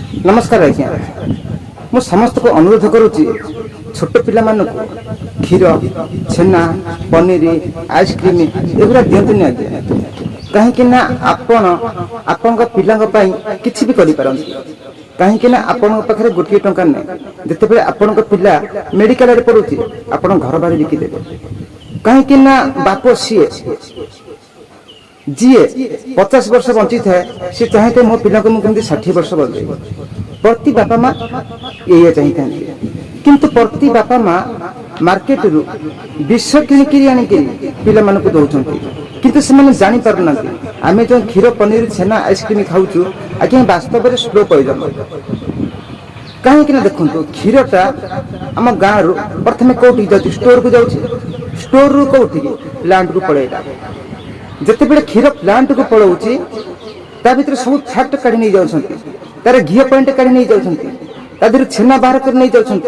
नमस्कार आज्ञा मु समस्त को अनुरोध करुच्ची छोट पिला क्षीर छेना पनीर आइसक्रीम एगुड़ा दिंतुनि आज्ञा कहीं आपण पिला किसी भी करें कहीं आपण पाखे गोटे टंका ना जिते आपण पिला मेडिकल पड़ुची आप घर बाहर बिकिदेवे कहीं बाप सी जी 50 वर्ष बंची थाए सी चाहे मो पिला को मुझे 60 वर्ष बजे प्रति बापा माँ ये चाहिए किंतु प्रति बापा माँ मार्केट रु विष किणिकी आनिकी पिला मानक दौरान किंतु से जानी पारना आम जो क्षीर पनीर छेना आइसक्रीम खाऊँ आज्ञा वास्तव में स्लो पॉइजन कहीं देखो क्षीरटा आम गाँव रु प्रथम कौटी जाऊँ स्टोर को जाऊँ स्टोर रु कौटी प्लांट को पड़ेगा जिते बड़े क्षीर प्लांट को पड़ाऊँगी भर सब फैक्ट काढ़ी नहीं जाऊँ तार घी पॉइंट काढ़ी नहीं जाऊँ छेना बाहर कर नहीं जाऊँ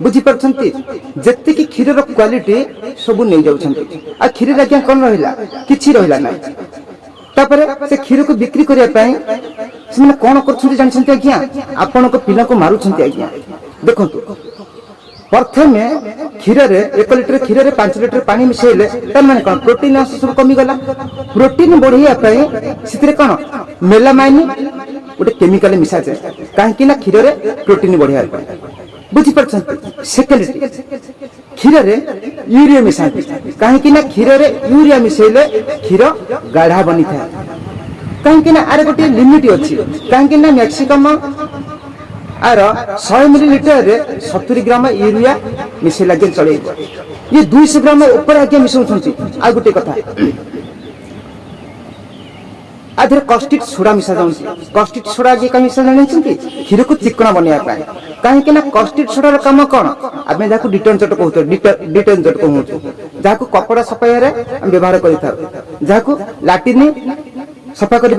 बुझीपार जी क्षीर क्वालिटी सब नहीं जाऊँ आ क्षीर आज्ञा कौन रहा कि रहा ना से क्षीर को बिक्री करने से कौन कर जानते आज्ञा आपण पिला को मारुंट आज्ञा देखो प्रथम क्षीर 1 लिटर क्षीर 5 लिटर पानी मिसेले मैंने कौन प्रोटीन अंश सब कमीगला प्रोटीन बढ़ाई कौन मेलामाइन गोटे केमिकल मिसा जाए कहीं क्षीर प्रोटीन बढ़िया बुझीपार सेकेंड क्षीर यूरिया मिसा कहीं क्षीर यूरिया मिसेले क्षीर गाढ़ा बनी था कहीं आर गोटे लिमिट अच्छी कहीं मैक्सिकम आर 100 मिलीलीटर 70 ग्राम यूरिया मिसे लगे चले ये 200 ग्राम ऊपर आगे मिसाउछंती आ गोटे कथा आधे कस्टिक सोडा मिसा जाउंची कस्टिक सोडा आगे कहीं मिसा जानिछंती क्षीर को चिकना बनिया पाए कहीं कस्टिक सोडार काम कौन आम जहाँ डिटर्जेंट कहते डिटर्जेंट कहूँ जहाँ कपड़ा सफाइबार आम व्यवहार करूँ लाट्रिन सफा कर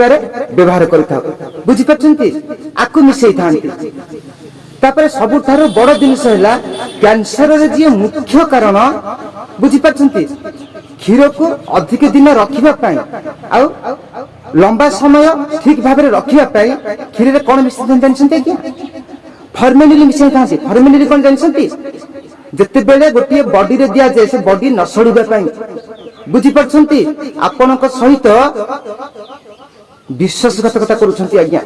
व्यवहार कर मिसई था सबुठ बड़ जिनस है कैंसर जी मुख्य कारण बुझीपार क्षीर को अधिक दिन रखापी आ लंबा समय ठीक भाव रखापी क्षीर कौन मिसाई जानते क्या फर्मेलिन मिसाई था फर्मेलिन कौन जानते जिते बेले गोटे बॉडी रे दिया जाए से बॉडी न सड़ापी बुझीपार आपण सहित विश्वासघातकता करुछंती आज्ञा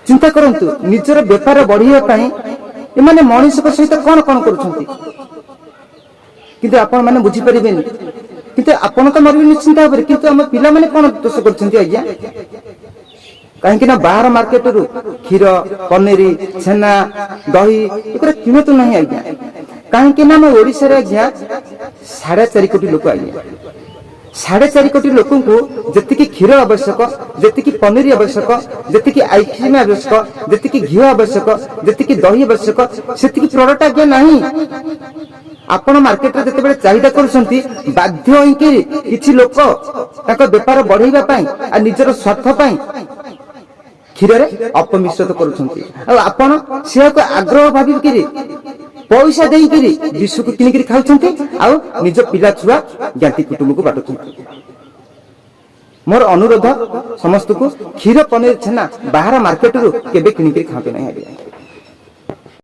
चिंता करंतु निजर व्यापार बढ़ाई एमाने मनीष सहित कौन कौन करुछंती किंतु आपण माने बुझी परिबेनी किंतु आपण तो मरबे निश्चिंत भाव किंतु हम पिला माने कौन दोष करछंती आज्ञा कहीं बाहर मार्केट रु क्षीर पनीर छेना दही एकर कीमत नहीं आज्ञा कहीं आम ओडिशा आज्ञा 4.5 कोटी लोक आज्ञा 4.5 कोटी लोक जी क्षीर आवश्यक जी पनीर आवश्यक जी आइसक्रीम आवश्यक जी घी आवश्यक जी दही आवश्यक से प्रोडक्ट आज्ञा नहीं आपण मार्केट रे जते बेले चाहिदा करूछंती बाध्य होई किछि लोक ताको व्यापार बढ़ाइबा पई आ निजर स्वार्थ पई क्षीर रे अपमिश्रित करूछंती आ आपण से को आग्रह भाबी किरि पैसा देई किरि विश्व को किनि किरि खाउछंती आ निज पिला छुआ ज्ञाति कुटुंब को बाटुछंती मोर अनुरोध समस्त को क्षीर पनीर छेना बाहर मार्केट रु केबे किनि किरि खाबे नहीं।